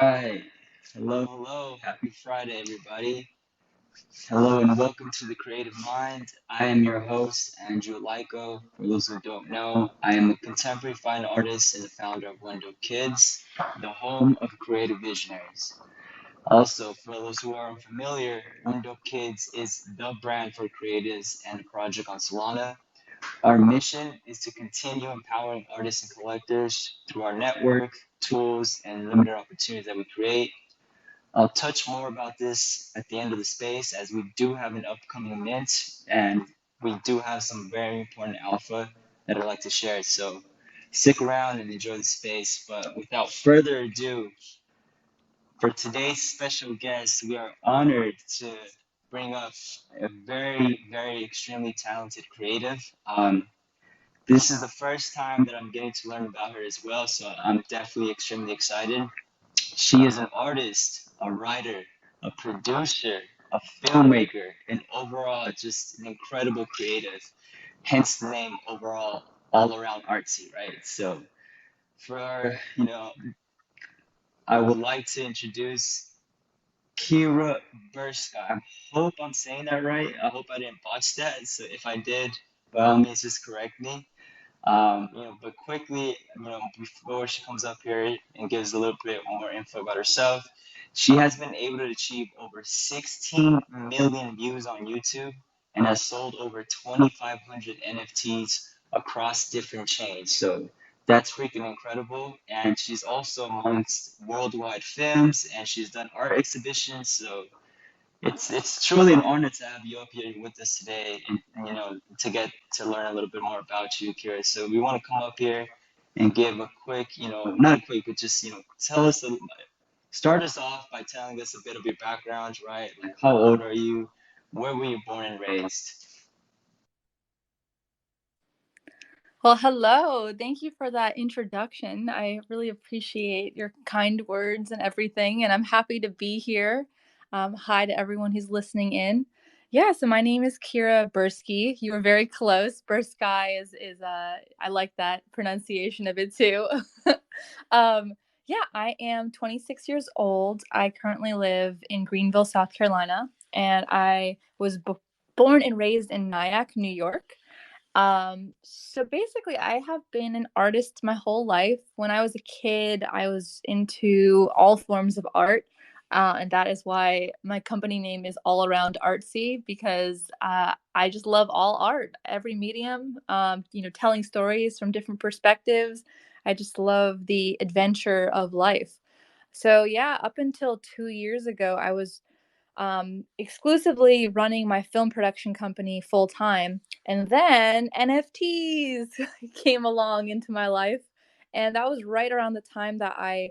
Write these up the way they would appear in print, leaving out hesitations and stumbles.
right. Hello. Happy Friday, everybody. Hello and welcome to The Creative Mind. I am your host, Andrew Lyko. For those who don't know, I am a contemporary fine artist and the founder of Window Kids, the home of creative visionaries. Also, for those who are unfamiliar, Window Kids is the brand for creatives and a project on Solana. Our mission is to continue empowering artists and collectors through our network, tools, and limited opportunities that we create. I'll touch more about this at the end of the space as we do have an upcoming mint and we do have some very important alpha that I'd like to share. So stick around and enjoy the space. But without further ado, for today's special guest, we are honored to bring up a very extremely talented creative. This is the first time that I'm getting to learn about her as well, so I'm definitely extremely excited. She is an artist, a writer, a producer, a filmmaker, and overall just an incredible creative. Hence the name overall, all around artsy, right? So for, I would like to introduce Kira Bursky. I hope I'm saying that right. I hope I didn't botch that. So if I did, by all means, just correct me. But quickly, before she comes up here and gives a little bit more info about herself, she has been able to achieve over 16 million views on YouTube and has sold over 2,500 NFTs across different chains. So that's freaking incredible. And she's also amongst worldwide films and she's done art exhibitions. So it's truly an honor to have you up here with us today, and to get to learn a little bit more about you, Kira. So we want to come up here and give a quick, not a quick, but just tell us, start us off by telling us a bit of your background, right? Like how old are you? Where were you born and raised? Well, hello. Thank you for that introduction. I really appreciate your kind words and everything, and I'm happy to be here. Hi to everyone who's listening in. Yeah, so my name is Kira Bursky. You were very close. Bursky is I like that pronunciation of it too. um, yeah, I am 26 years old. I currently live in Greenville, South Carolina, and I was born and raised in Nyack, New York. So basically, I have been an artist my whole life. When I was a kid, I was into all forms of art. And that is why my company name is All Around Artsy because I just love all art, every medium, telling stories from different perspectives. I just love the adventure of life. So, yeah, up until 2 years ago, I was exclusively running my film production company full time. And then NFTs came along into my life. And that was right around the time that I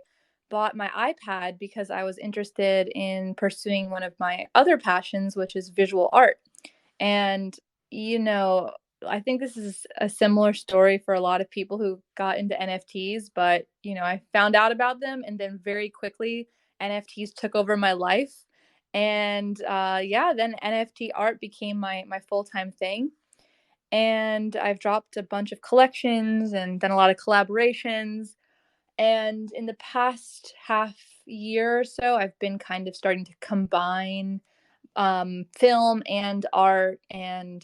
bought my iPad because I was interested in pursuing one of my other passions, which is visual art. And, you know, I think this is a similar story for a lot of people who got into NFTs, but, I found out about them and then very quickly NFTs took over my life. And yeah, then NFT art became my full-time thing. And I've dropped a bunch of collections and done a lot of collaborations. And in the past half year or so, I've been kind of starting to combine film and art and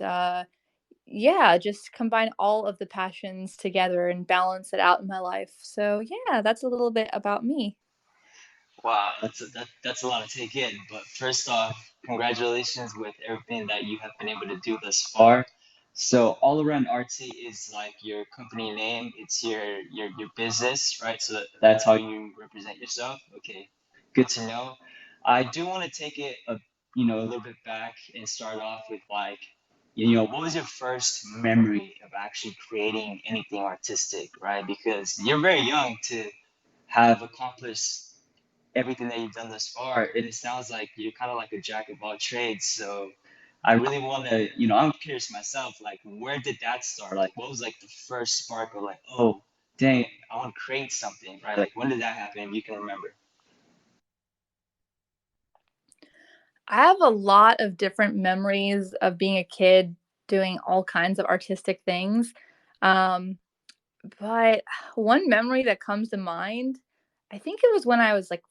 yeah, just combine all of the passions together and balance it out in my life. So yeah, that's a little bit about me. Wow, that's a lot to take in. But first off, congratulations with everything that you have been able to do thus far. So all around artsy is like your company name. It's your business, right? So that's how you represent yourself. Okay, good to know. I do want to take it a little bit back and start off with like, what was your first memory of actually creating anything artistic, right? Because you're very young to have accomplished everything that you've done thus far, and it sounds like you're kind of like a jack of all trades. So I really want to, I'm curious myself, like, where did that start? Like, what was like the first spark of like, oh, dang, I want to create something, right? Like, when did that happen? If you can remember. I have a lot of different memories of being a kid doing all kinds of artistic things. Um, but one memory that comes to mind, I think it was when I was like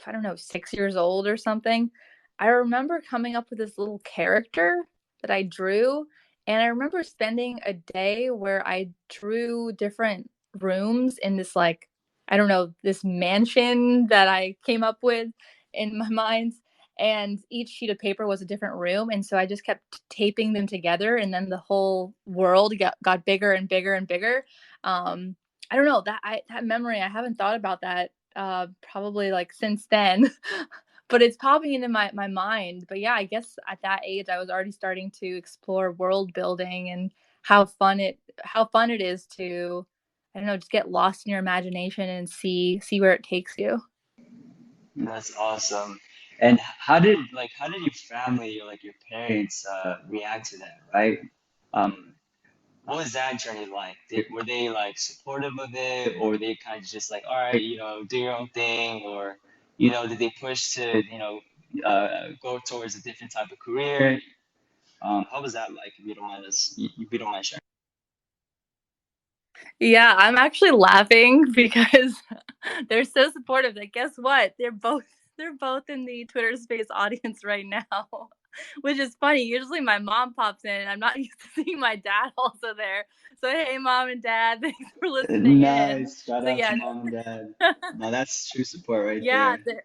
I don't know, 6 years old or something, I remember coming up with this little character that I drew, and I remember spending a day where I drew different rooms in this, like, I don't know, this mansion that I came up with in my mind, and each sheet of paper was a different room, and so I just kept taping them together, and then the whole world got bigger and bigger and bigger. Um, I don't know, that memory, I haven't thought about that, probably, like, since then, but it's popping into my mind. But, yeah, I guess at that age, I was already starting to explore world building and how fun it is to, I don't know, just get lost in your imagination and see where it takes you. That's awesome. And how did your family or like your parents react to that, right? Um, what was that journey like? Were they like supportive of it, or were they kind of just like, all right, do your own thing, or did they push to go towards a different type of career? How was that like? If you don't mind us, if you don't mind sharing. Yeah, I'm actually laughing because they're so supportive that guess what? They're both in the Twitter Space audience right now, which is funny. Usually my mom pops in and I'm not used to seeing my dad also there. So hey mom and dad, thanks for listening in. Nice. Shout So out to yeah. mom and dad. No, that's true support right Yeah, there.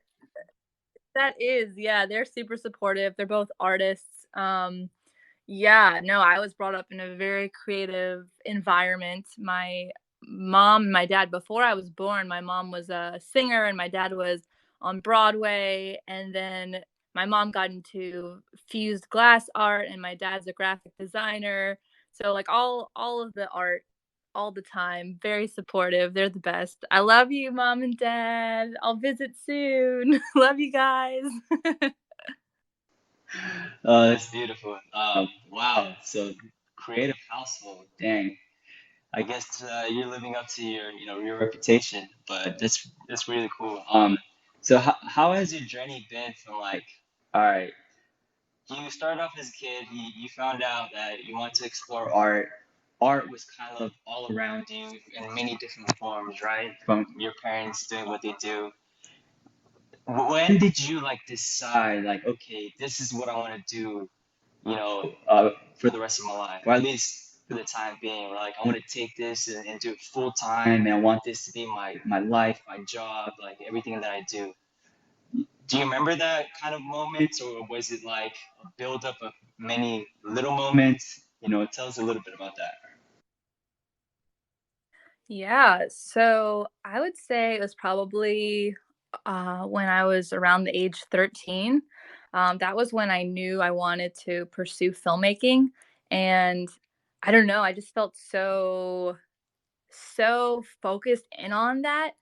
that is. Yeah, they're super supportive. They're both artists. Yeah, no, I was brought up in a very creative environment. My mom and my dad, before I was born, my mom was a singer and my dad was on Broadway. And then my mom got into fused glass art and my dad's a graphic designer. So like all of the art all the time, very supportive. They're the best. I love you, mom and dad. I'll visit soon. Love you guys. Oh, that's beautiful. Wow. So creative household. Dang. I guess you're living up to your reputation, but that's really cool. So how has your journey been from like, all right, you started off as a kid, you found out that you want to explore art. Art was kind of all around you in many different forms, right? From your parents doing what they do. When did you like decide like, okay, this is what I want to do, for the rest of my life, or at least for the time being. Like, I want to take this and do it full time, and I want this to be my life, my job, like everything that I do. Do you remember that kind of moment, or was it like a buildup of many little moments? Tell us a little bit about that. Yeah, so I would say it was probably when I was around the age 13. That was when I knew I wanted to pursue filmmaking. And I don't know, I just felt so focused in on that.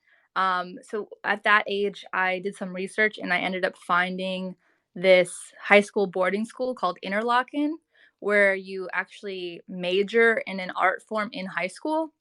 So at that age, I did some research and I ended up finding this high school boarding school called Interlochen, where you actually major in an art form in high school.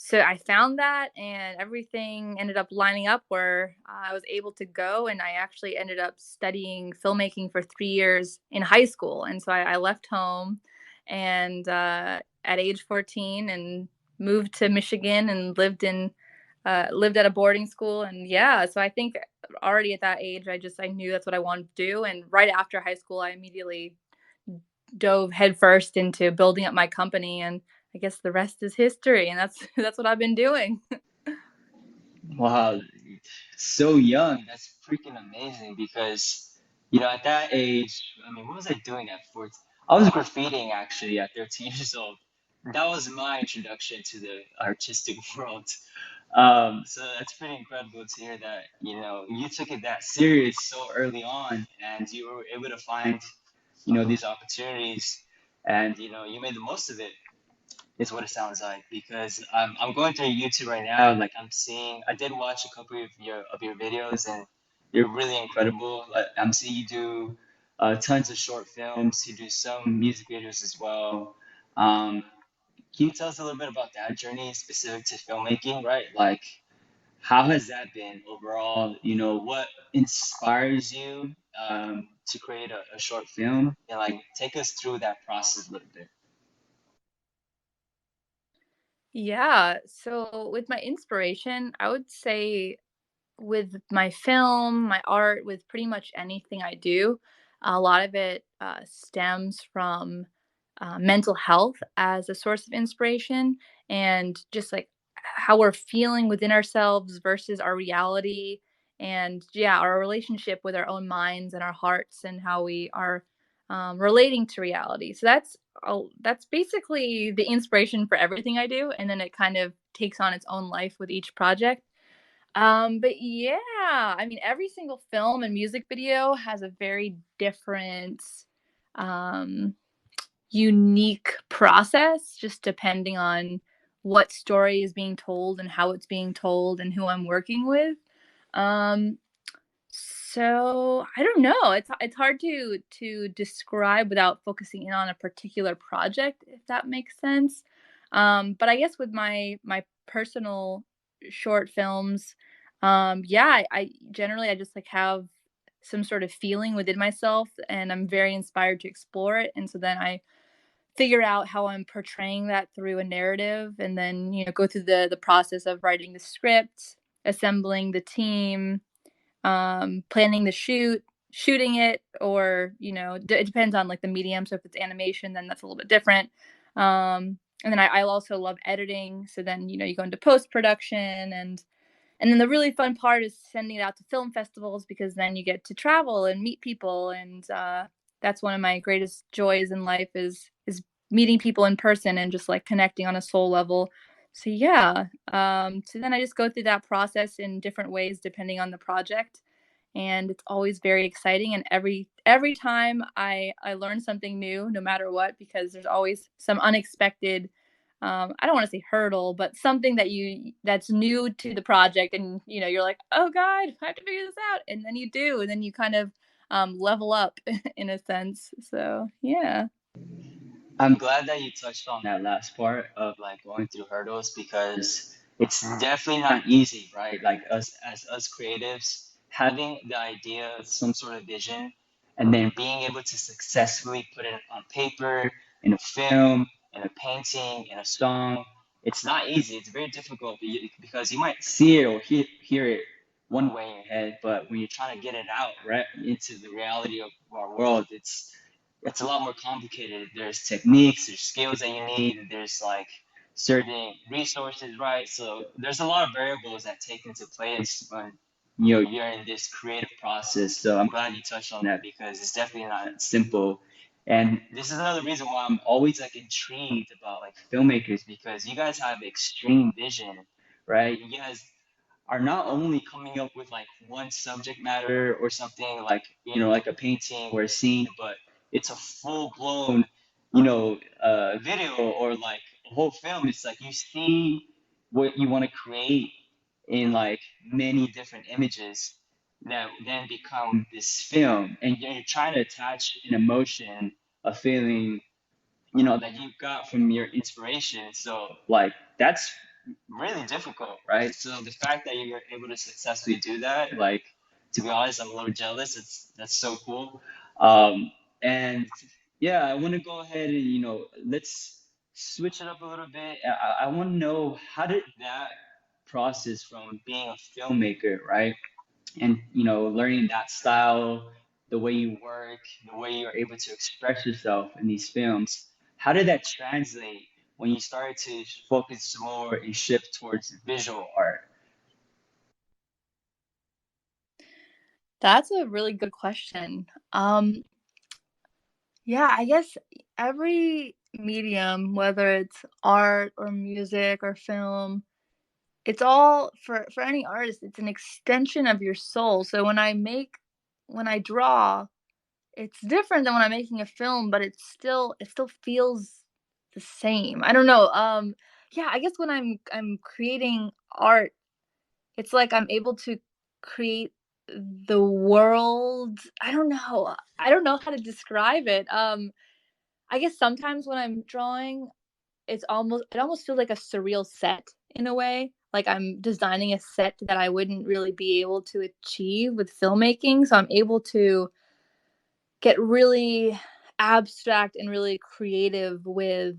So I found that and everything ended up lining up where I was able to go. And I actually ended up studying filmmaking for 3 years in high school. And so I left home and at age 14 and moved to Michigan and lived at a boarding school. And yeah, so I think already at that age I knew that's what I wanted to do. And right after high school I immediately dove headfirst into building up my company, and I guess the rest is history, and that's that's what I've been doing. Wow, so young. That's freaking amazing because, at that age, I mean, what was I doing at 14? I was graffitiing actually at 13 years old. That was my introduction to the artistic world. So that's pretty incredible to hear that, you took it that serious so early on and you were able to find, these opportunities and, you made the most of it is what it sounds like because I'm going through YouTube right now. Like I did watch a couple of your videos, and you're really incredible. Like, I'm seeing you do tons of short films. You do some music videos as well. Um, can you tell us a little bit about that journey specific to filmmaking? Right, like how has that been overall? What inspires you to create a short film, and like take us through that process a little bit. Yeah, so with my inspiration, I would say with my film, my art, with pretty much anything I do, a lot of it stems from mental health as a source of inspiration and just like how we're feeling within ourselves versus our reality. And yeah, our relationship with our own minds and our hearts and how we are relating to reality. So that's basically the inspiration for everything I do, and then it kind of takes on its own life with each project. But yeah, I mean, every single film and music video has a very different, um, unique process, just depending on what story is being told and how it's being told and who I'm working with. Um, so I don't know. It's hard to describe without focusing in on a particular project, if that makes sense. But I guess with my personal short films, yeah, I generally I just like have some sort of feeling within myself, and I'm very inspired to explore it. And so then I figure out how I'm portraying that through a narrative, and then go through the process of writing the script, assembling the team, planning the shooting it, or it depends on like the medium. So if it's animation, then that's a little bit different. And then I also love editing. So then you go into post production, and then the really fun part is sending it out to film festivals, because then you get to travel and meet people, and that's one of my greatest joys in life is meeting people in person and just like connecting on a soul level. So yeah, so then I just go through that process in different ways depending on the project, and it's always very exciting. And every time I learn something new, no matter what, because there's always some unexpected, I don't want to say hurdle, but something that's new to the project, and you're like, oh god, I have to figure this out, and then you do, and then you kind of level up in a sense. So yeah. I'm glad that you touched on that last part of like going through hurdles because it's definitely not easy, right? Like us creatives, having the idea of some sort of vision and then being able to successfully put it on paper, in a film, in a painting, in a song. It's not easy. It's very difficult because you might see it or hear it one way in your head, but when you're trying to get it out right into the reality of our world, it's a lot more complicated. There's techniques, there's skills that you need, there's like certain resources, right? So there's a lot of variables that take into place when you're in this creative process. So I'm glad you touched on that because it's definitely not simple. And this is another reason why I'm always like intrigued about like filmmakers because you guys have extreme vision, right? You guys are not only coming up with like one subject matter or something like like a painting or a scene, but it's a full blown video or like a whole film. It's like you see what you want to create in like many different images that then become this film, and you're trying to attach an emotion, a feeling that you got from your inspiration. So like that's really difficult, right? So the fact that you're able to successfully do that, like to be honest, I'm a little jealous. That's so cool. And yeah, I want to go ahead and let's switch it up a little bit. I want to know how did that process from being a filmmaker, right? And learning that style, the way you work, the way you're able to express yourself in these films, how did that translate when you started to focus more and shift towards visual art? That's a really good question. Yeah, I guess every medium, whether it's art or music or film, it's all for any artist, it's an extension of your soul. So when I draw, it's different than when I'm making a film, but it still feels the same. I don't know. Yeah, I guess when I'm creating art, it's like I'm able to create the world. I don't know. I don't know how to describe it. I guess sometimes when I'm drawing, it almost feels like a surreal set in a way. Like I'm designing a set that I wouldn't really be able to achieve with filmmaking. So I'm able to get really abstract and really creative with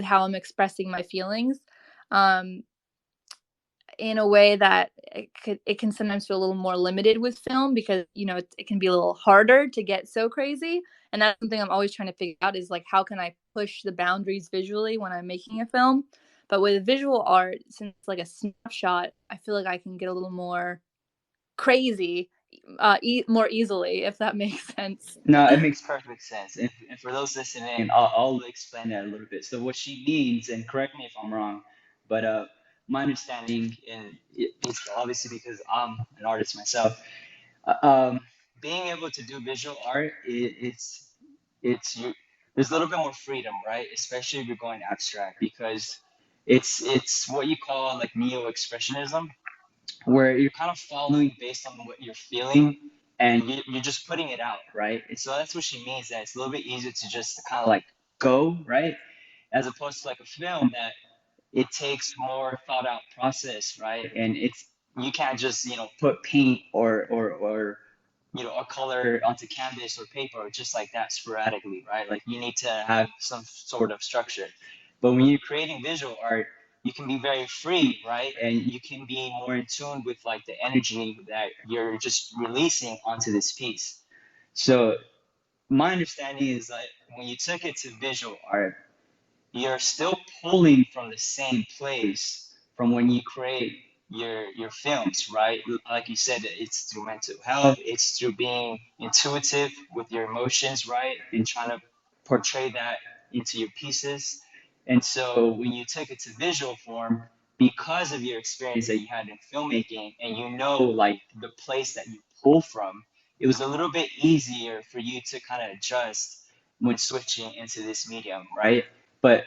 how I'm expressing my feelings. Um, in a way that it can sometimes feel a little more limited with film because it can be a little harder to get so crazy, and that's something I'm always trying to figure out is like how can I push the boundaries visually when I'm making a film. But with visual art, since it's like a snapshot, I feel like I can get a little more crazy more easily, if that makes sense. No, it makes perfect sense. And for those listening, I'll explain that a little bit. So what she means, and correct me if I'm wrong, but my understanding, and it's obviously because I'm an artist myself, uh, um, being able to do visual art, it's you. There's a little bit more freedom, right? Especially if you're going abstract, because it's what you call like neo-expressionism, where you're kind of following based on what you're feeling, and you're just putting it out, right? And so that's what she means, that it's a little bit easier to just kind of like go, right? As opposed to like a film that it takes more thought out process, right? And it's you can't just put paint or a color onto canvas or paper just like that sporadically, right? Like you need to have some sort of structure. But when you're creating visual art, you can be very free, right? And you can be more in tune with like the energy that you're just releasing onto this piece. So my understanding is that when you took it to visual art, you're still pulling from the same place from when you create your films, right? Like you said, it's through mental health, it's through being intuitive with your emotions, right? And trying to portray that into your pieces. And so when you take it to visual form, because of your experience that you had in filmmaking and like the place that you pull from, it was a little bit easier for you to kind of adjust when switching into this medium, right? But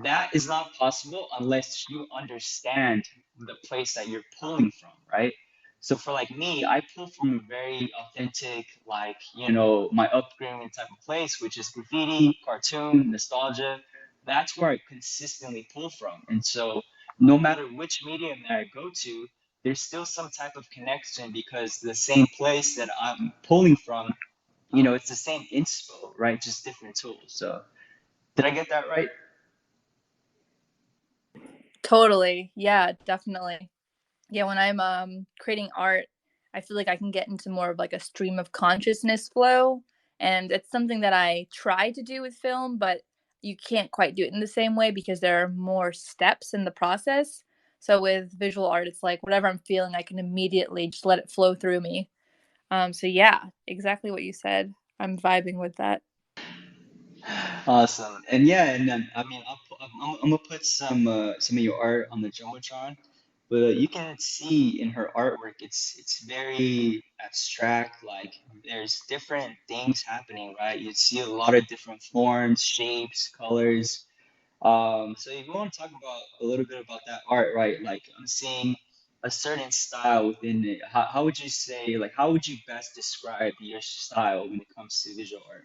that is not possible unless you understand the place that you're pulling from, right? So for like me, I pull from a very authentic, like, my upbringing type of place, which is graffiti, cartoon, nostalgia. That's where I consistently pull from. And so no matter which medium that I go to, there's still some type of connection because the same place that I'm pulling from, it's the same inspo, right? Just different tools. So did I get that right? Totally. Yeah, definitely. Yeah, when I'm creating art, I feel like I can get into more of like a stream of consciousness flow, and it's something that I try to do with film, but you can't quite do it in the same way because there are more steps in the process. So with visual art, it's like whatever I'm feeling, I can immediately just let it flow through me. So yeah, exactly what you said. I'm vibing with that. Awesome. And yeah, and then I mean, I'm gonna put some of your art on the jumbotron, but you can see in her artwork, it's very abstract. Like there's different things happening, right? You see a lot of different forms, shapes, colors. So if you want to talk about a little bit about that art, right? Like I'm seeing a certain style within it. How would you say, like, how would you best describe your style when it comes to visual art?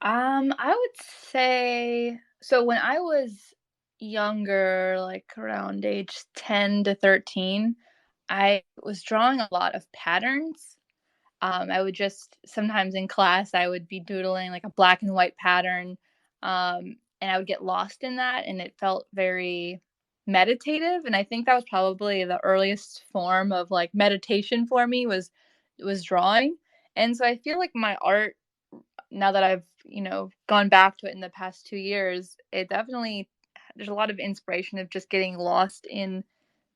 I would say so when I was younger, like around age 10 to 13, I was drawing a lot of patterns. I would just sometimes in class I would be doodling like a black and white pattern, and I would get lost in that, and it felt very meditative. And I think that was probably the earliest form of like meditation for me was drawing. And so I feel like my art now that I've, gone back to it in the past 2 years, it definitely there's a lot of inspiration of just getting lost in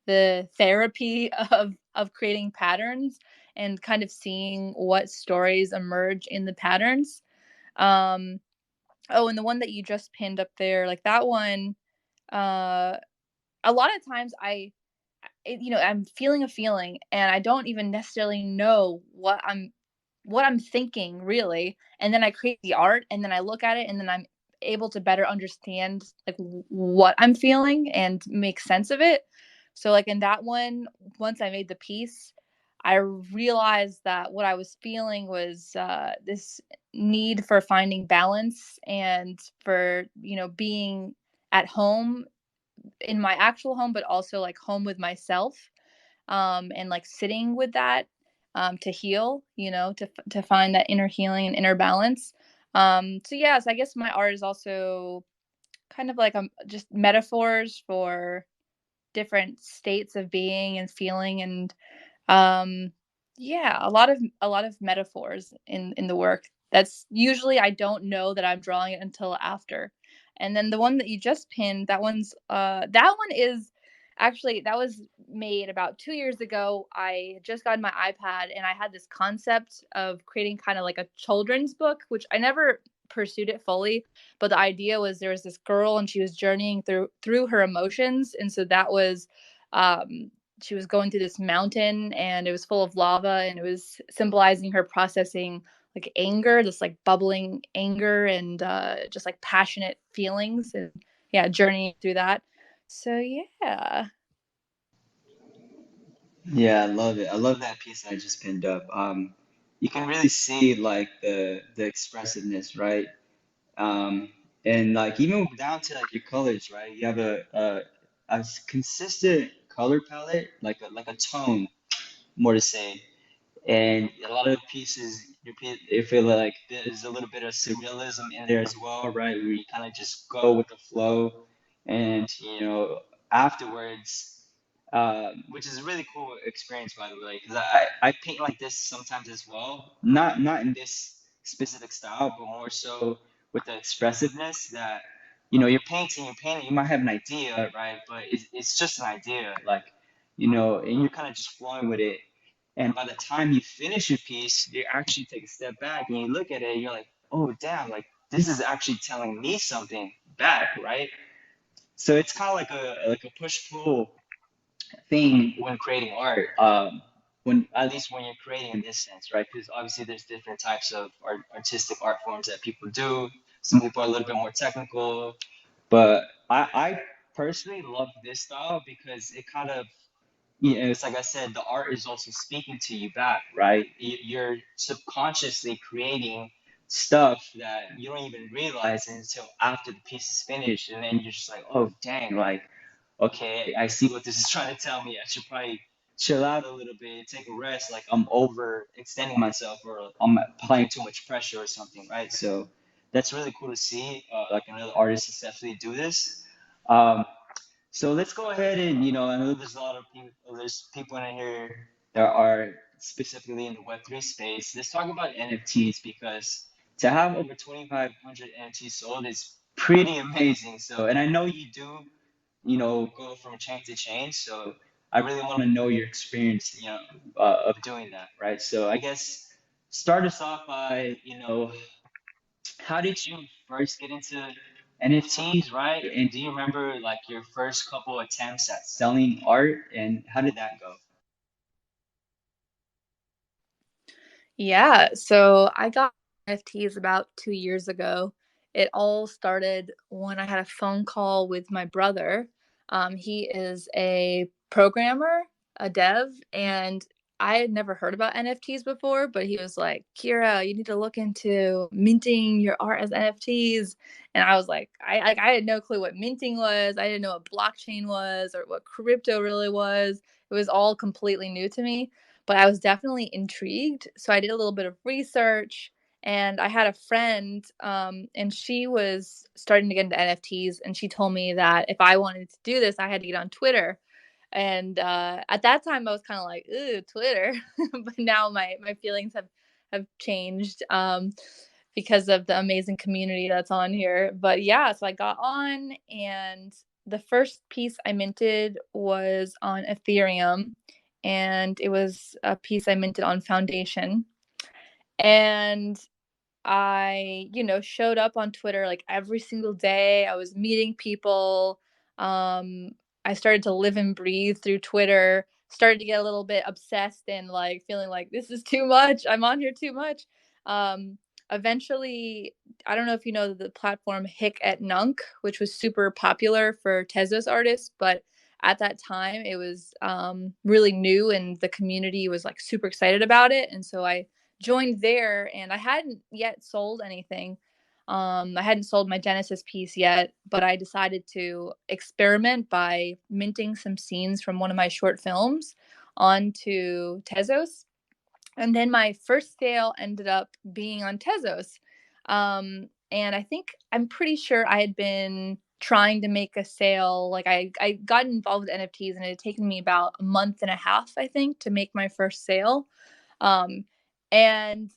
the therapy of creating patterns and kind of seeing what stories emerge in the patterns. Um, oh, and the one that you just pinned up there, like that one, uh, a lot of times I'm feeling a feeling and I don't even necessarily know what I'm thinking really, and then I create the art and then I look at it and then I'm able to better understand like what I'm feeling and make sense of it. So like in that one, once I made the piece, I realized that what I was feeling was this need for finding balance and for being at home in my actual home, but also like home with myself, and like sitting with that, to heal, to find that inner healing and inner balance. So yeah, so I guess my art is also kind of like just metaphors for different states of being and feeling and um, yeah, a lot of metaphors in the work. That's usually I don't know that I'm drawing it until after. And then the one that you just pinned, that one is actually that was made about 2 years ago. I had just gotten my iPad and I had this concept of creating kind of like a children's book, which I never pursued it fully, but the idea was there was this girl and she was journeying through her emotions, and so that was she was going through this mountain and it was full of lava and it was symbolizing her processing like anger, this like bubbling anger and just like passionate feelings and yeah, journeying through that. So yeah. Yeah, I love it. I love that piece I just pinned up. You can really see like the expressiveness, right? Um, and like even down to like your colors, right? You have a consistent color palette, like a tone, more to say. And a lot of pieces, you feel like there's a little bit of surrealism in there as well, right? Where you kind of just go with the flow, and afterwards, which is a really cool experience, by the way, because I paint like this sometimes as well. Not in this specific style, but more so with the expressiveness that you're painting, you might have an idea, right? But it's just an idea, like and you're kind of just flowing with it, and by the time you finish your piece, you actually take a step back and you look at it and you're like, oh, damn, like this is actually telling me something back, right? So it's kind of like a push pull thing when creating art. When at least when you're creating in this sense, right? Because obviously there's different types of artistic art forms that people do. Some people are a little bit more technical, but I personally love this style because it kind of it's like I said, the art is also speaking to you back, right? You're subconsciously creating stuff that you don't even realize until after the piece is finished, and then you're just like, oh, dang, like, okay, I see what this is trying to tell me. I should probably chill out a little bit, take a rest, like I'm over extending myself or I'm applying too much pressure or something, right? So that's really cool to see, like another artist successfully do this. Um, so let's go ahead and, I know there's a lot of people, there's people in here that are specifically in the Web3 space. Let's talk about NFTs because to have over 2,500 NFTs sold is pretty amazing. So, and I know you do, go from chain to chain. So I really want to know your experience, of doing that, right? So I guess start us off by, how did you first get into NFTs, right? And do you remember like your first couple attempts at selling art and how did that go? Yeah, so I got NFTs about 2 years ago. It all started when I had a phone call with my brother. He is a programmer, a dev, and I had never heard about NFTs before, but he was like, "Kira, you need to look into minting your art as NFTs." And I was like, I had no clue what minting was. I didn't know what blockchain was or what crypto really was. It was all completely new to me, but I was definitely intrigued. So I did a little bit of research and I had a friend, and she was starting to get into NFTs. And she told me that if I wanted to do this, I had to get on Twitter. And at that time, I was kind of like, "Ooh, Twitter," but now my feelings have changed because of the amazing community that's on here. But yeah, so I got on, and the first piece I minted was on Ethereum, and it was a piece I minted on Foundation. And I, showed up on Twitter like every single day. I was meeting people. Um, I started to live and breathe through Twitter. Started to get a little bit obsessed and like feeling like this is too much. I'm on here too much. Eventually, I don't know if you know the platform Hick at Nunk, which was super popular for Tezos artists, but at that time it was really new and the community was like super excited about it. And so I joined there and I hadn't yet sold anything. I hadn't sold my Genesis piece yet, but I decided to experiment by minting some scenes from one of my short films onto Tezos. And then my first sale ended up being on Tezos. And I'm pretty sure I had been trying to make a sale. Like I got involved with NFTs and it had taken me about a month and a half, I think, to make my first sale. Um, and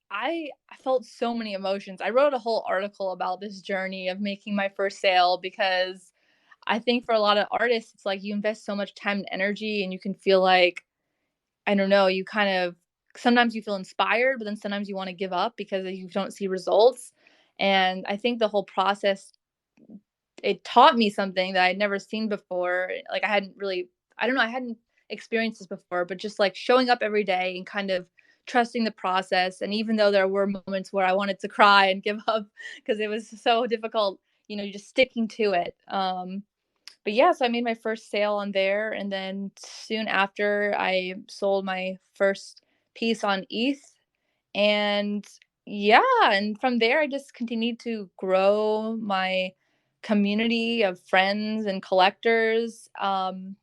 I felt so many emotions. I wrote a whole article about this journey of making my first sale because I think for a lot of artists, it's like you invest so much time and energy and you can feel like, I don't know, you kind of sometimes you feel inspired, but then sometimes you want to give up because you don't see results. And I think the whole process, it taught me something that I'd never seen before. Like I hadn't really, I don't know, I hadn't experienced this before, but just like showing up every day and kind of trusting the process. And even though there were moments where I wanted to cry and give up because it was so difficult, just sticking to it. But yeah, so I made my first sale on there, and then soon after, I sold my first piece on ETH, and yeah, and from there, I just continued to grow my community of friends and collectors. And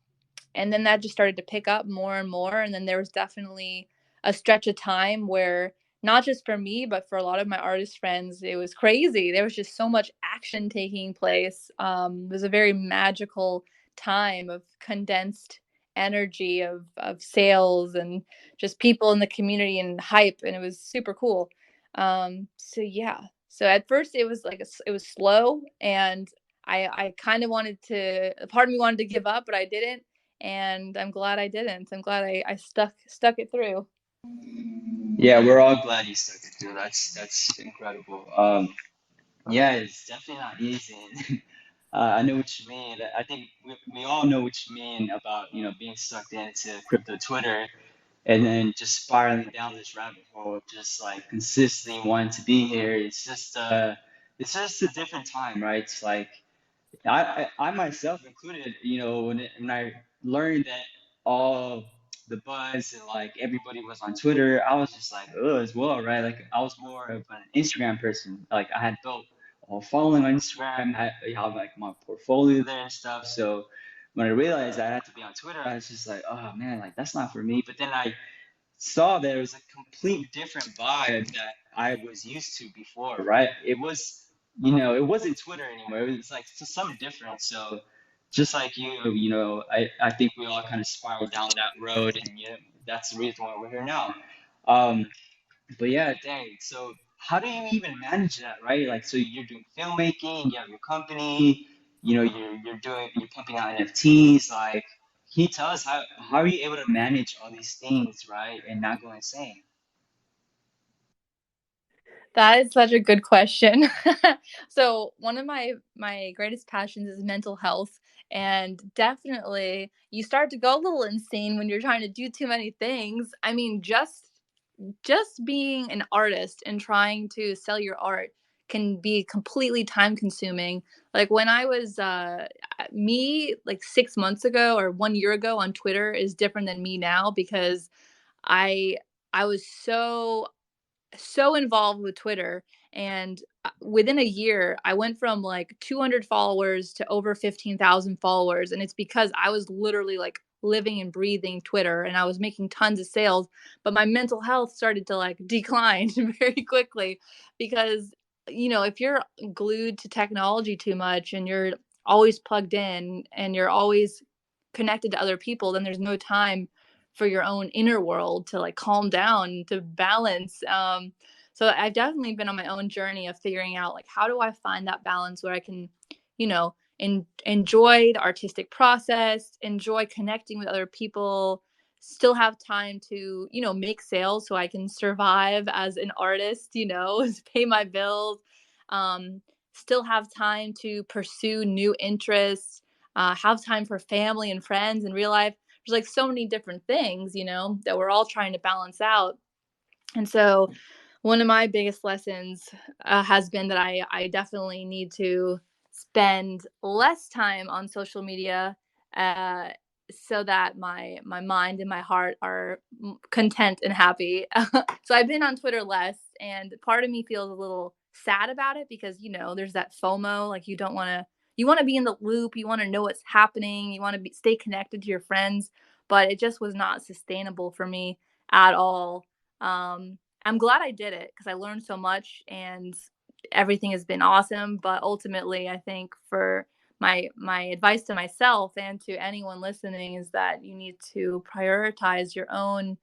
then that just started to pick up more and more, and then there was definitely a stretch of time where not just for me but for a lot of my artist friends it was crazy. There was just so much action taking place. It was a very magical time of condensed energy of sales and just people in the community and hype, and it was super cool. So yeah, so at first it was like it was slow, and I kind of wanted to, part of me wanted to give up, but I didn't, and I'm glad I didn't. I'm glad I stuck it through. Yeah, we're all glad you stuck it through. That's incredible. Yeah, it's definitely not easy. I know what you mean. I think we all know what you mean about, being sucked into crypto Twitter and then just spiraling down this rabbit hole of just like consistently wanting to be here. It's just a different time, right? It's like I myself included, when I learned that all the buzz and like everybody was on Twitter, I was just like, oh, as well, right? Like I was more of an Instagram person. Like I had built a whole following on Instagram, have like my portfolio there and stuff. So when I realized I had to be on Twitter, I was just like, oh man, like that's not for me. But then I saw there was a complete different vibe that I was used to before, right? It wasn't Twitter anymore. It was like something different. So just like I think we all kind of spiraled down that road, and that's the reason why we're here now. Um, but yeah, dang. So how do you even manage that, right? Like, so you're doing filmmaking, you have your company, you're pumping out NFTs. Like, can you tell us how are you able to manage all these things, right, and not go insane? That is such a good question. So one of my greatest passions is mental health, and definitely you start to go a little insane when you're trying to do too many things. I mean, just being an artist and trying to sell your art can be completely time consuming. Like when I was me like 6 months ago or 1 year ago on Twitter is different than me now because I I was so involved with Twitter, and within a year I went from like 200 followers to over 15,000 followers, and it's because I was literally like living and breathing Twitter and I was making tons of sales, but my mental health started to like decline very quickly because if you're glued to technology too much and you're always plugged in and you're always connected to other people, then there's no time for your own inner world to like calm down, to balance. So I've definitely been on my own journey of figuring out like how do I find that balance where I can, enjoy the artistic process, enjoy connecting with other people, still have time to, make sales so I can survive as an artist, pay my bills, um, still have time to pursue new interests, have time for family and friends in real life. There's like so many different things, that we're all trying to balance out. And so one of my biggest lessons has been that I definitely need to spend less time on social media, uh, so that my mind and my heart are content and happy. So I've been on Twitter less, and part of me feels a little sad about it because there's that FOMO, like you want to be in the loop, you want to know what's happening, you want to stay connected to your friends, but it just was not sustainable for me at all. I'm glad I did it because I learned so much, and everything has been awesome, but ultimately, I think for my advice to myself and to anyone listening is that you need to prioritize your own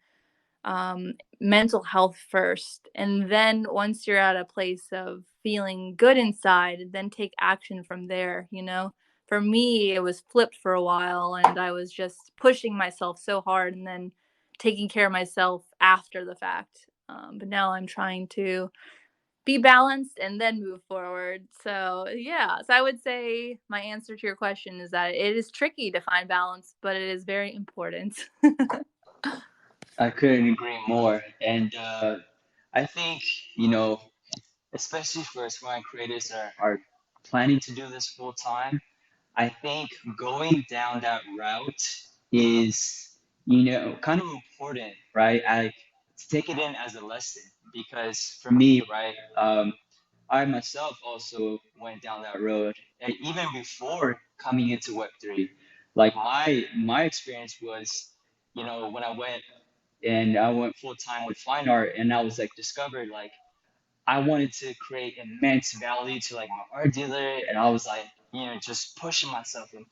mental health first. And then once you're at a place of feeling good inside, then take action from there, you know? For me, it was flipped for a while and I was just pushing myself so hard and then taking care of myself after the fact. But now I'm trying to be balanced and then move forward. So, yeah. So I would say my answer to your question is that it is tricky to find balance, but it is very important. I couldn't agree more. And I think, you know, especially for aspiring creators that are planning to do this full time, I think going down that route is, kind of important, right? I to take it in as a lesson because for me, right, I myself also went down that road, and even before coming into Web3, like my experience was, when I went full time with fine art, and I was like discovered like I wanted to create immense value to like my art dealer, and I was like, just pushing myself and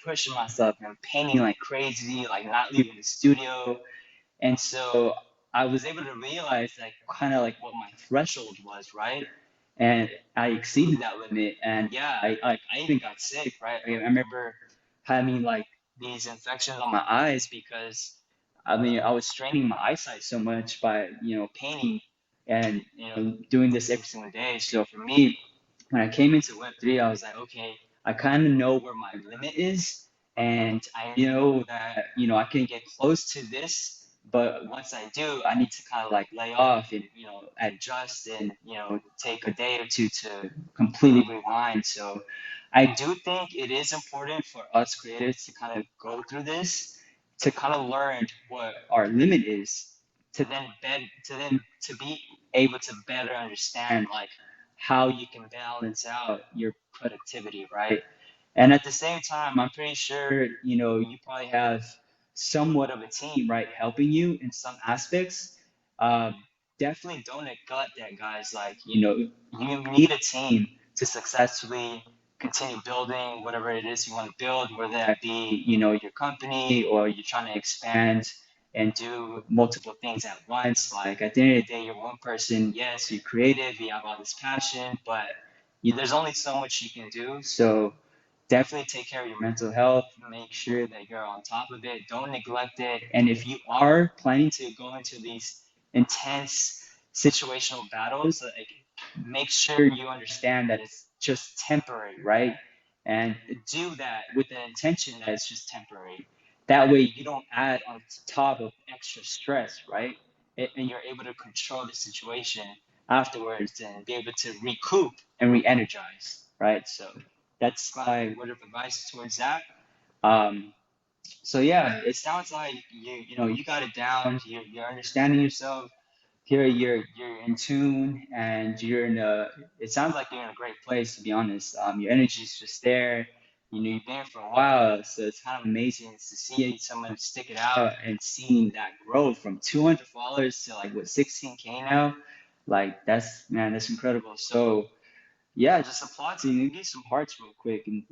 painting like crazy, like not leaving the studio. And so I was able to realize like kind of like what my threshold was, right? And I exceeded that limit. And yeah, I even got sick, right? I remember having like these infections on my eyes because I was straining my eyesight so much by, painting and, doing this every single day. So for me, when I came into Web3, I was like, okay, I kind of know where my limit is. And I know that, I can get close to this, but once I do, I need to kind of like lay off and, adjust and, take a day or two to completely rewind. So I do think it is important for us creators to kind of go through this, to kind of learn what our limit is, to be able to better understand like how you can balance out your productivity, right? And at the same time, I'm pretty sure, you probably have somewhat of a team, right, helping you in some aspects. Um, Definitely don't neglect that, guys. Like, you need a team to successfully continue building whatever it is you want to build, whether that be, your company or you're trying to expand and do multiple things at once. Like at the end of the day, you're one person. Yes, you're creative, you have all this passion, but there's only so much you can do. So definitely take care of your mental health. Make sure that you're on top of it. Don't neglect it. And if you are planning to go into these intense situational battles, like make sure you understand that it's just temporary, right? And do that with the intention that it's just temporary. That way you don't add on top of extra stress, right? And you're able to control the situation afterwards and be able to recoup and re-energize, right? So that's my word of advice towards that. Um, so yeah, it sounds like you got it down. You're understanding yourself. Here you're in tune and you're in a. It sounds like you're in a great place to be honest. Your energy's just there. You've been here for a while, so it's kind of amazing to see someone stick it out and seeing that growth from 200 followers to like what 16K now. Like that's man, that's incredible. So yeah, just applaud to you. Give you some hearts real quick and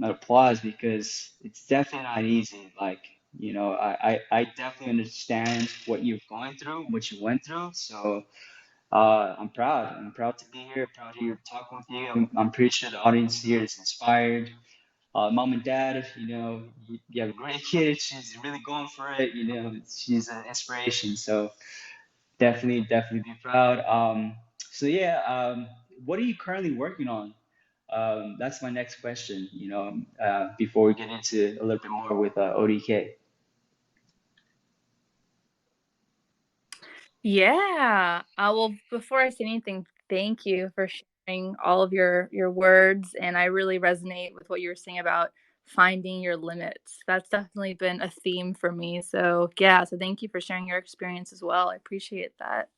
applause because it's definitely not easy. Like, I definitely understand what you're going through, what you went through. So I'm proud. I'm proud to be here, proud to hear talking with you. I'm pretty sure the audience here is inspired. Mom and dad, you have a great kid. She's really going for it. She's an inspiration. So definitely be proud. So yeah, what are you currently working on? That's my next question, before we get into a little bit more with ODK. Yeah. Well, before I say anything, thank you for sharing all of your words, and I really resonate with what you were saying about finding your limits. That's definitely been a theme for me. So, yeah, so thank you for sharing your experience as well. I appreciate that.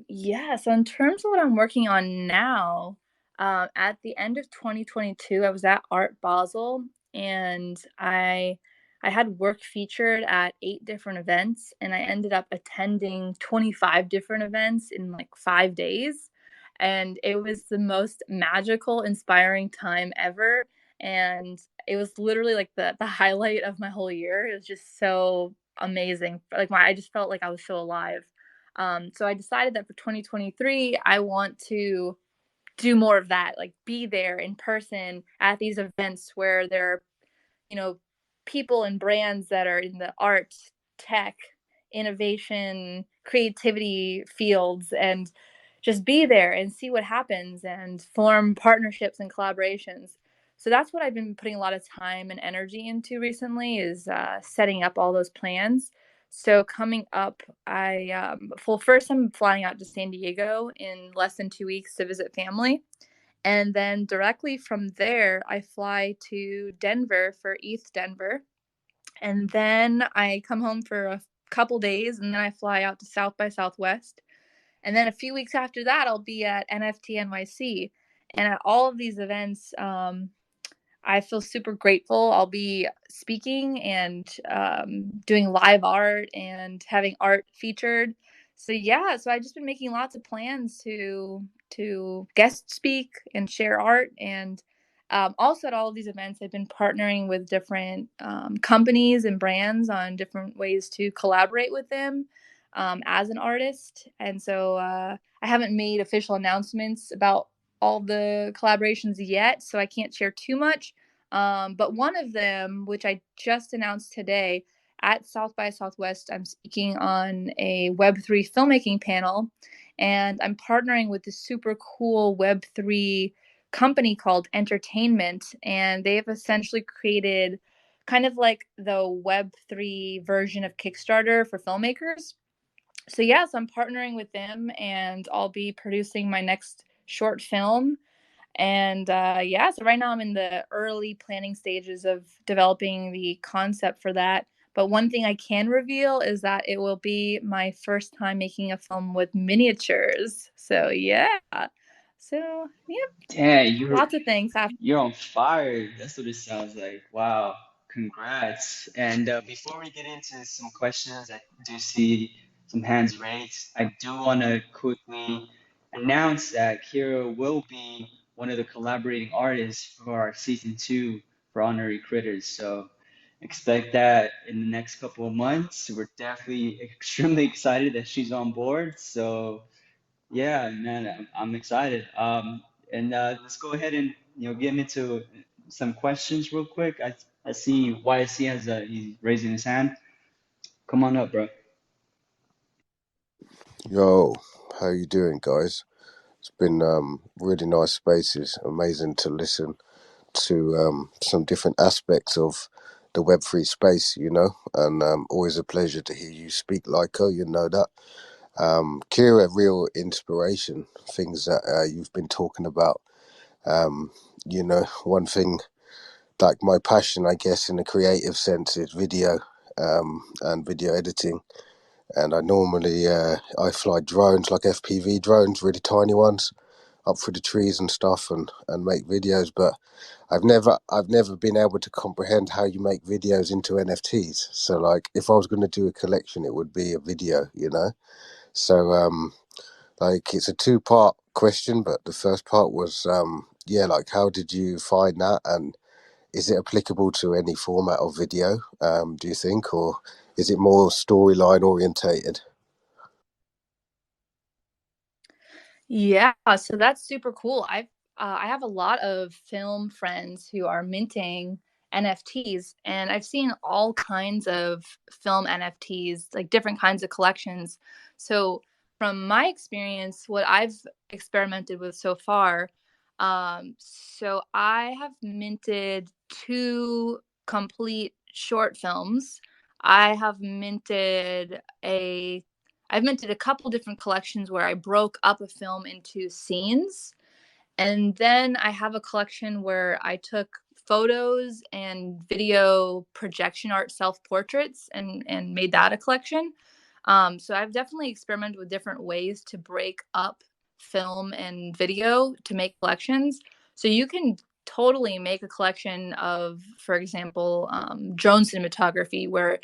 Yeah, so in terms of what I'm working on now, at the end of 2022, I was at Art Basel and I had work featured at 8 different events and I ended up attending 25 different events in like 5 days. And it was the most magical, inspiring time ever. And it was literally like the highlight of my whole year. It was just so amazing. Like I just felt like I was so alive. So I decided that for 2023, I want to do more of that, like be there in person at these events where there are, you know, people and brands that are in the art, tech, innovation, creativity fields, and just be there and see what happens and form partnerships and collaborations. So that's what I've been putting a lot of time and energy into recently is setting up all those plans. So coming up, well, first I'm flying out to San Diego in less than 2 weeks to visit family. And then directly from there, I fly to Denver for ETH Denver. And then I come home for a couple days and then I fly out to South by Southwest. And then a few weeks after that, I'll be at NFT NYC. And at all of these events, I feel super grateful. I'll be speaking and doing live art and having art featured. So yeah, so I've just been making lots of plans to guest speak and share art. And also at all of these events, I've been partnering with different companies and brands on different ways to collaborate with them as an artist. And so I haven't made official announcements about all the collaborations yet, so I can't share too much. But one of them, which I just announced today at South by Southwest, I'm speaking on a Web3 filmmaking panel, and I'm partnering with this super cool Web3 company called Entertainment, and they've essentially created kind of like the Web3 version of Kickstarter for filmmakers. So yes, I'm partnering with them, and I'll be producing my next short film. And yeah, so right now I'm in the early planning stages of developing the concept for that. But one thing I can reveal is that it will be my first time making a film with miniatures. So yeah. So yeah, Dang, you're lots of things happening. you're on fire. That's what it sounds like. Wow. Congrats. And before we get into some questions, I do see some hands raised. I do want to quickly announce that Kira will be one of the collaborating artists for our season two for Honorary Critters. So expect that in the next couple of months. We're definitely extremely excited that she's on board. So yeah, man, I'm excited. And let's go ahead and get into some questions real quick. I see YSC has he's raising his hand. Come on up, bro. Yo, how you doing, guys? It's been really nice spaces. Amazing to listen to some different aspects of the Web3 space, and always a pleasure to hear you speak, Lyco, you know that. Kira, real inspiration, things that you've been talking about. One thing, like my passion, I guess, in the creative sense is video and video editing. And I normally I fly drones, like FPV drones, really tiny ones, up through the trees and stuff, and make videos. But I've never been able to comprehend how you make videos into NFTs. So like, if I was going to do a collection, it would be a video. So like, it's a two-part question, but the first part was yeah, like, how did you find that, and is it applicable to any format of video? Do you think, or is it more storyline orientated? Yeah, so that's super cool. I have a lot of film friends who are minting NFTs, and I've seen all kinds of film NFTs, like different kinds of collections. So from my experience, what I've experimented with so far, so I have minted two complete short films. I have minted a I've minted a couple different collections where I broke up a film into scenes. And then I have a collection where I took photos and video projection art self portraits and made that a collection. So I've definitely experimented with different ways to break up film and video to make collections. So you can totally make a collection of, for example, drone cinematography, where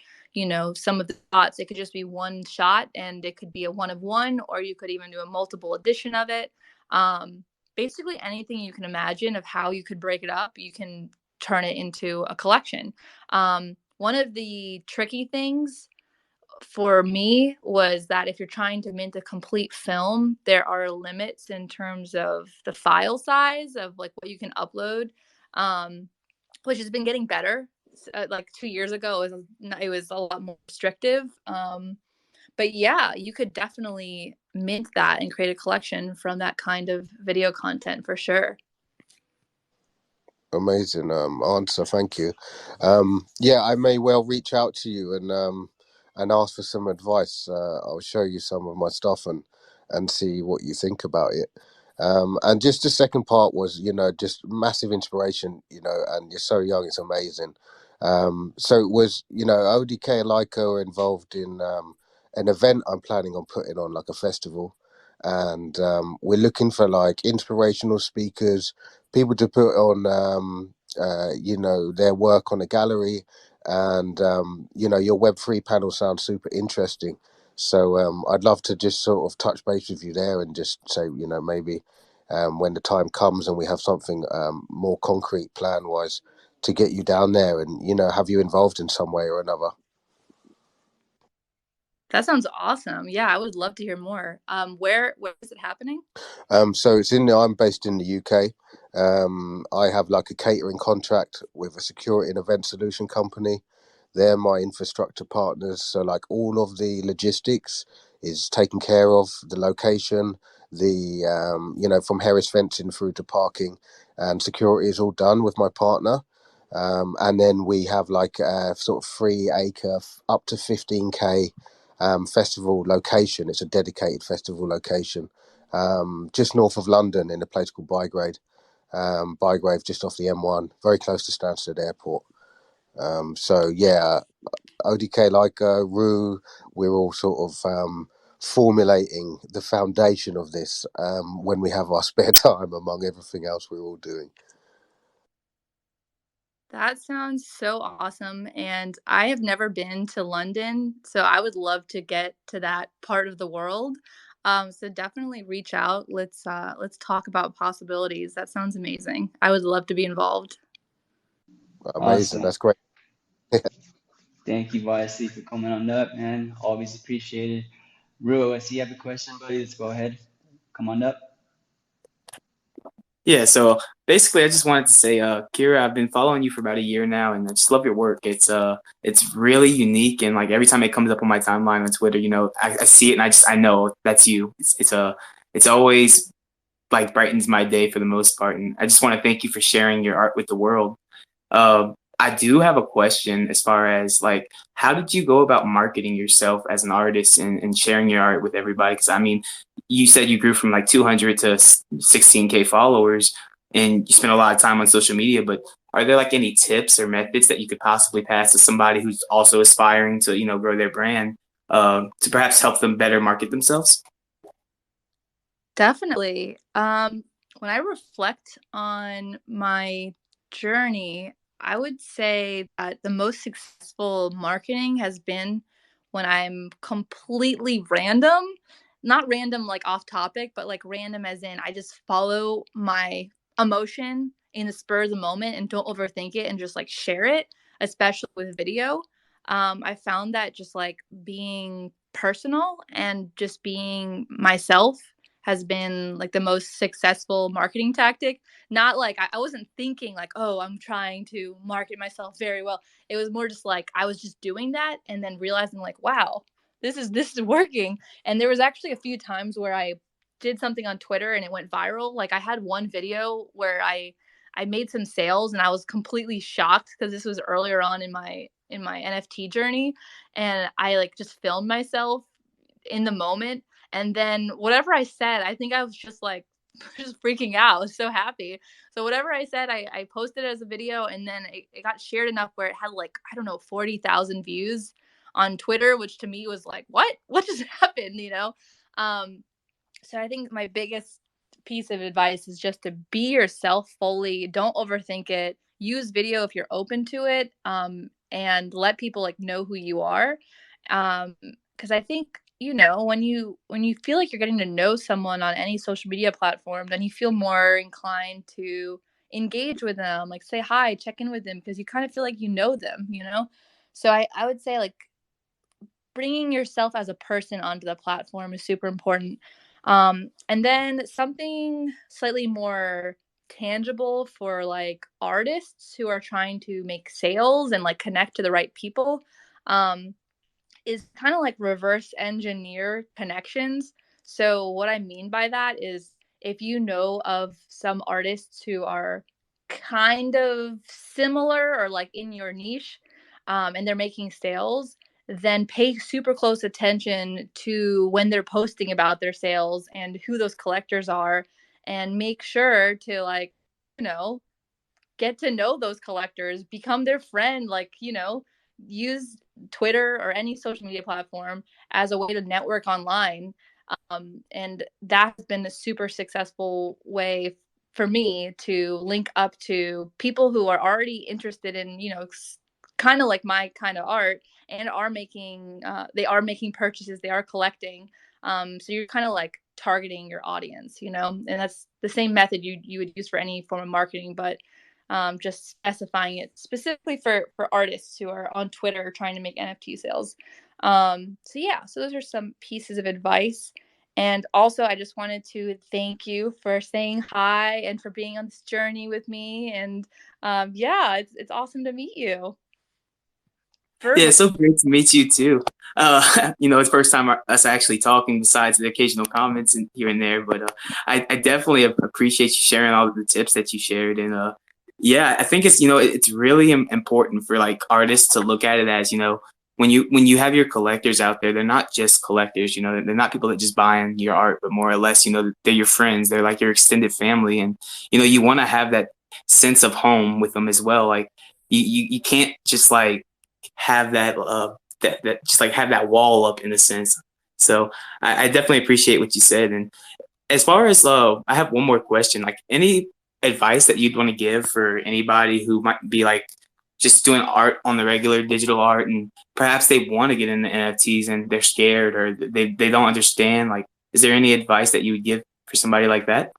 some of the shots, it could just be one shot and it could be a one of one, or you could even do a multiple edition of it. Um, Basically anything you can imagine of how you could break it up, you can turn it into a collection. One of the tricky things for me was that if you're trying to mint a complete film, there are limits in terms of the file size of like what you can upload, um, which has been getting better. Like 2 years ago, it was a lot more restrictive. But yeah, you could definitely mint that and create a collection from that kind of video content for sure. Amazing answer, thank you. Yeah, I may well reach out to you and ask for some advice. I'll show you some of my stuff and see what you think about it. And just the second part was, just massive inspiration, and you're so young, it's amazing. So it was, ODK and Lyco are involved in an event I'm planning on putting on, like a festival. And we're looking for like inspirational speakers, people to put on their work on a gallery, and your Web3 panel sounds super interesting. So I'd love to just sort of touch base with you there and just say, maybe when the time comes and we have something more concrete plan wise, to get you down there and have you involved in some way or another. That sounds awesome. Yeah, I would love to hear more. Where is it happening? So I'm based in the UK. I have like a catering contract with a security and event solution company. They're my infrastructure partners. So like all of the logistics is taken care of, the location, the from Harris fencing through to parking, and security is all done with my partner. And then we have like a sort of 3 acre up to 15k festival location. It's a dedicated festival location just north of London in a place called Bygrave. Bygrave, just off the M1, very close to Stansted Airport. So yeah, ODK Leica, Rue, we're all sort of formulating the foundation of this when we have our spare time among everything else we're all doing. That sounds so awesome. And I have never been to London, so I would love to get to that part of the world. So definitely reach out. Let's talk about possibilities. That sounds amazing. I would love to be involved. Amazing, Awesome. that's great. Thank you, YC, for coming on up, man. Always appreciated. Ru, I see you have a question, buddy. Let's go ahead. Come on up. Yeah, so basically, I just wanted to say, Kira, I've been following you for about a year now, and I just love your work. It's really unique, and like every time it comes up on my timeline on Twitter, I see it, and I know that's you. It's always like brightens my day for the most part, and I just want to thank you for sharing your art with the world. I do have a question as far as like, how did you go about marketing yourself as an artist and sharing your art with everybody? Because I mean, you said you grew from like 200 to 16K followers and you spent a lot of time on social media, but are there like any tips or methods that you could possibly pass to somebody who's also aspiring to, grow their brand to perhaps help them better market themselves? Definitely. When I reflect on my journey, I would say that the most successful marketing has been when I'm completely random, not random like off topic, but like random as in I just follow my emotion in the spur of the moment and don't overthink it and just like share it, especially with video. I found that just like being personal and just being myself has been like the most successful marketing tactic. Not like I wasn't thinking like, oh, I'm trying to market myself very well. It was more just like I was just doing that and then realizing like, wow, this is working. And there was actually a few times where I did something on Twitter and it went viral. Like I had one video where I made some sales and I was completely shocked because this was earlier on in my NFT journey, and I like just filmed myself in the moment, and then whatever I said, I think I was just like just freaking out. I was so happy. So whatever I said, I posted it as a video, and then it got shared enough where it had like, I don't know, 40,000 views on Twitter, which to me was like, what just happened, so I think my biggest piece of advice is just to be yourself fully. Don't overthink it. Use video if you're open to it, and let people like know who you are. Because I think when you feel like you're getting to know someone on any social media platform, then you feel more inclined to engage with them, like say hi, check in with them, because you kind of feel like you know them. So I would say like bringing yourself as a person onto the platform is super important. And then something slightly more tangible for like artists who are trying to make sales and like connect to the right people. Um, is kind of like reverse engineer connections. So, what I mean by that is if you know of some artists who are kind of similar or like in your niche, and they're making sales, then pay super close attention to when they're posting about their sales and who those collectors are, and make sure to like, you know, get to know those collectors, become their friend, like, use Twitter or any social media platform as a way to network online. And that has been a super successful way for me to link up to people who are already interested in, kind of like my kind of art, and they are making purchases, they are collecting. So you're kind of like targeting your audience, and that's the same method you would use for any form of marketing, but just specifying it specifically for artists who are on Twitter trying to make NFT sales. So yeah, so those are some pieces of advice. And also, I just wanted to thank you for saying hi and for being on this journey with me. And yeah, it's awesome to meet you Yeah, verbally. it's so great to meet you too. It's the first time us actually talking, besides the occasional comments and here and there. But I definitely appreciate you sharing all of the tips that you shared, and yeah, I think it's really important for like artists to look at it as when you have your collectors out there, they're not just collectors. They're not people that just buying your art, but more or less, they're your friends. They're like your extended family, and you want to have that sense of home with them as well. Like you can't just like have that just like have that wall up in a sense. So I definitely appreciate what you said. And as far as I have one more question. Like any advice that you'd want to give for anybody who might be like just doing art on the regular digital art, and perhaps they want to get into NFTs and they're scared or they don't understand. Like, is there any advice that you would give for somebody like that?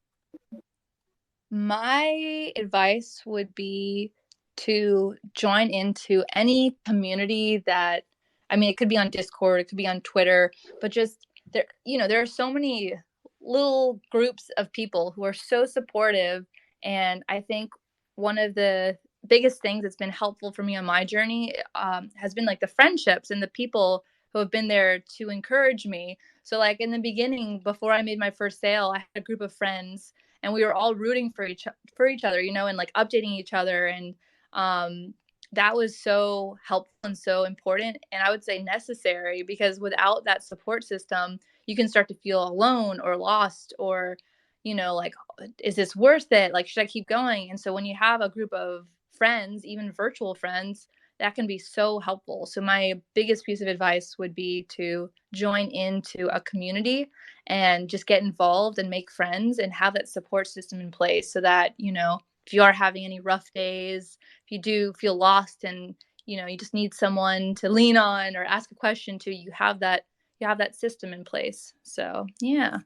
My advice would be to join into any community that, I mean, it could be on Discord, it could be on Twitter, but just there are so many little groups of people who are so supportive. And I think one of the biggest things that's been helpful for me on my journey has been like the friendships and the people who have been there to encourage me. So, like in the beginning, before I made my first sale, I had a group of friends and we were all rooting for each other, and like updating each other. And um, that was so helpful and so important, and I would say necessary, because without that support system, you can start to feel alone or lost, or like, is this worth it? Like, should I keep going? And so when you have a group of friends, even virtual friends, that can be so helpful. So my biggest piece of advice would be to join into a community and just get involved and make friends and have that support system in place, so that if you are having any rough days, if you do feel lost, and you just need someone to lean on or ask a question to, you have that system in place. So yeah.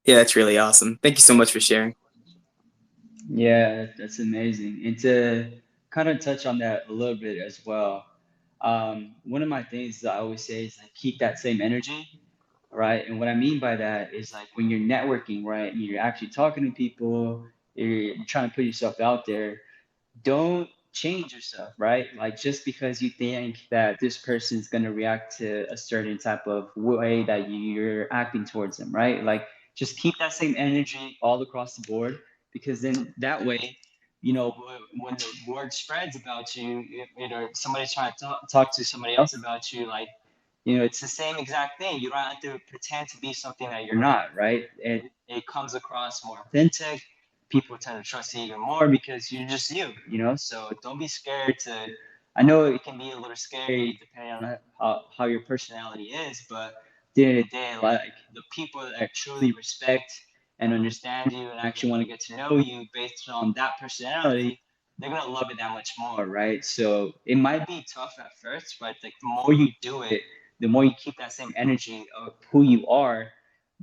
Yeah, that's really awesome. Thank you so much for sharing. Yeah, that's amazing. And to kind of touch on that a little bit as well, one of my things that I always say is like keep that same energy, right? And what I mean by that is like when you're networking, right, and you're actually talking to people, you're trying to put yourself out there, don't change yourself, right? Like just because you think that this person's going to react to a certain type of way that you're acting towards them, right? Like just keep that same energy all across the board, because then that way, when the word spreads about you, or somebody's trying to talk to somebody else about you, like, it's the same exact thing. You don't have to pretend to be something that you're not, right? It comes across more authentic. People tend to trust you even more because you're just you. So don't be scared to. I know it can be a little scary depending on how your personality is, but at the end of the day, like the people that truly respect and understand you and actually want to get to know you based on that personality, they're gonna love it that much more, right? So it might be tough at first, but like the more you do it, the more you keep that same energy of who you are,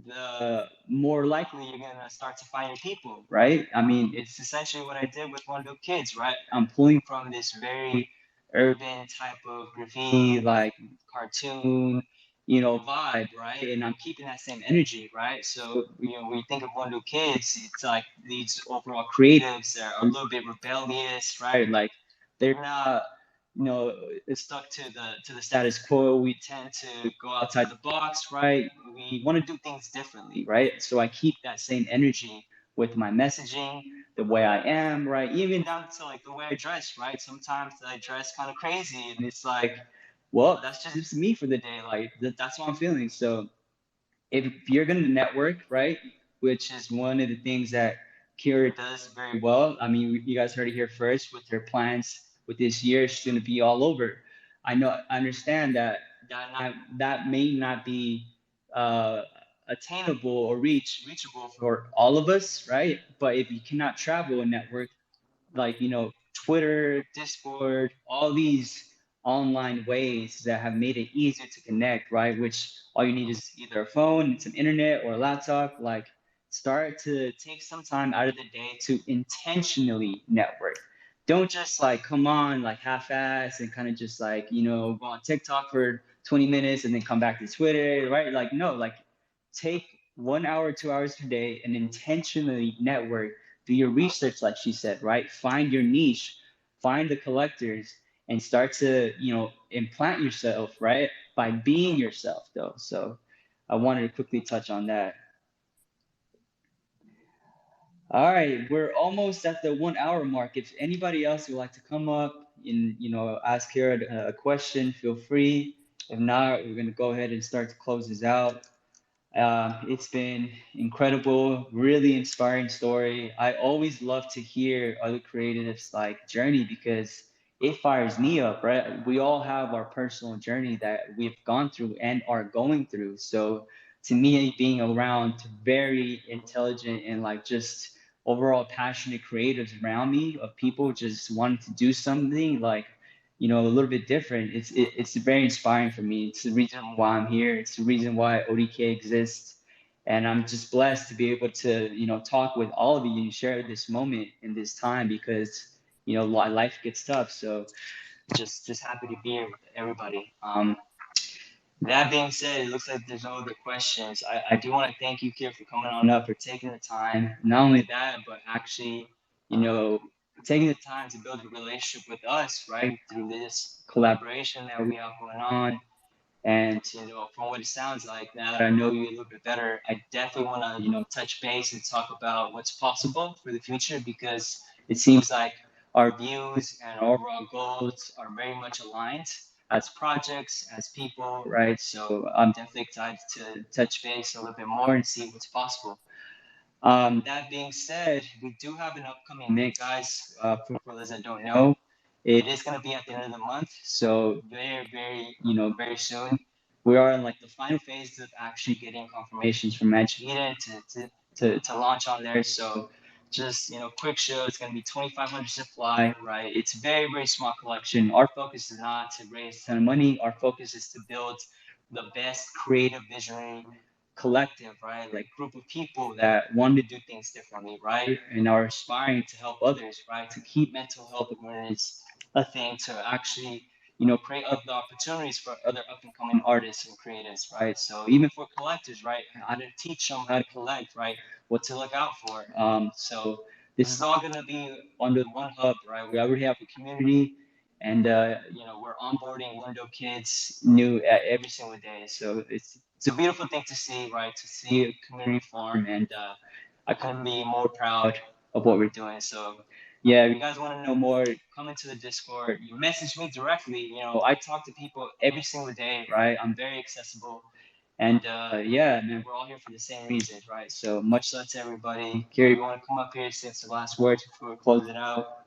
the more likely you're gonna start to find your people, right? I mean, it's essentially what I did with One of Kids, right? I'm pulling from this very urban type of graffiti, like cartoon, vibe, right? And I'm keeping that same energy, right? So, when you think of One of Kids, it's like these overall creatives that are a little bit rebellious, right? Like they're not you know stuck to the status quo. We tend to go outside the box, right? We want to do things differently, right? So I keep that same energy with my messaging, the way I am, right? Even down to like the way I dress, right? Sometimes I dress kind of crazy, and it's like, well, that's just me for the day. Like that's what I'm feeling. So if you're going to network, right, which is one of the things that Kira does very well. I mean, you guys heard it here first with her plans with this year. She's going to be all over. I understand that may not be uh, attainable or reachable for all of us, right? But if you cannot travel and network, like Twitter, Discord, all these online ways that have made it easier to connect, right? Which all you need is either a phone, some internet, or a laptop. Like, start to take some time out of the day to intentionally network. Don't just like come on like half-ass and kind of just like go on TikTok for 20 minutes and then come back to Twitter, right? Like, no, like take 1 hour, 2 hours per day and intentionally network. Do your research, like she said, right? Find your niche, find the collectors, and start to implant yourself, right? By being yourself, though. So I wanted to quickly touch on that. All right, we're almost at the 1 hour mark. If anybody else would like to come up and ask here a question, feel free. If not, we're gonna go ahead and start to close this out. It's been incredible, really inspiring story. I always love to hear other creatives like journey because it fires me up, right? We all have our personal journey that we've gone through and are going through. So to me, being around very intelligent and like just overall passionate creatives around me of people just wanting to do something like a little bit different. It's very inspiring for me. It's the reason why I'm here. It's the reason why ODK exists. And I'm just blessed to be able to, talk with all of you and share this moment in this time because, life gets tough. So just happy to be here with everybody. That being said, it looks like there's no other questions. I do want to thank you, Kira, for coming on up, for taking the time. Not only that, but actually, you know, taking the time to build a relationship with us, right, through this collaboration that we have going on. And from what it sounds like, now that I know you a little bit better, I definitely want to touch base and talk about what's possible for the future because it seems like our views and our overall goals are very much aligned as projects, as people, right? So I'm definitely excited to touch base a little bit more and see what's possible. That being said, we do have an upcoming event, guys. For those that don't know, it is going to be at the end of the month, so very, very, very soon. We are in like the final phase of actually getting confirmations from Magic Eden to launch on there. So just quick show. It's going to be 2,500 supply, right? It's a very, very small collection. Our focus is not to raise a ton of money. Our focus is to build the best creative visionary collective, right? Like group of people that want to do things differently, right? And are aspiring to help others, right? To keep mental health awareness a thing, to actually, create other opportunities for other up and coming artists and creatives, right? So even for collectors, right? How to teach them how to collect, right? What to look out for. So this is all gonna be under one hub, right? We already have a community and we're onboarding Lindo kids new every single day. So it's a beautiful thing to see, right? To see a community form, and I couldn't be more proud of what we're doing. So yeah, if you guys want to know more, come into the Discord. You message me directly. I talk to people every single day, right? I'm very accessible. And yeah, man, we're all here for the same reasons, right? So much love to everybody. Kiri, you want to come up here, say some last words before we close it out?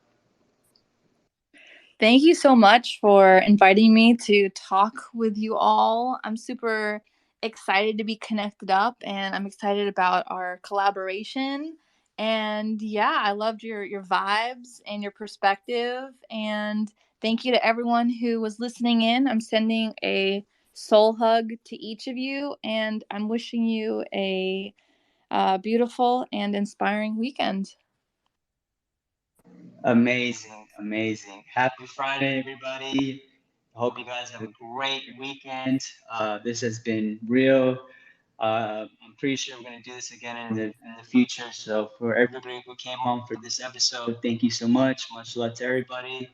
Thank you so much for inviting me to talk with you all. I'm super excited to be connected up and I'm excited about our collaboration. And yeah, I loved your vibes and your perspective. And thank you to everyone who was listening in. I'm sending a soul hug to each of you, and I'm wishing you a beautiful and inspiring weekend. Amazing, amazing. Happy Friday, everybody. I hope you guys have a great weekend. This has been real. I'm pretty sure we're going to do this again in the future. So, for everybody who came on for this episode, thank you so much. Much love to everybody.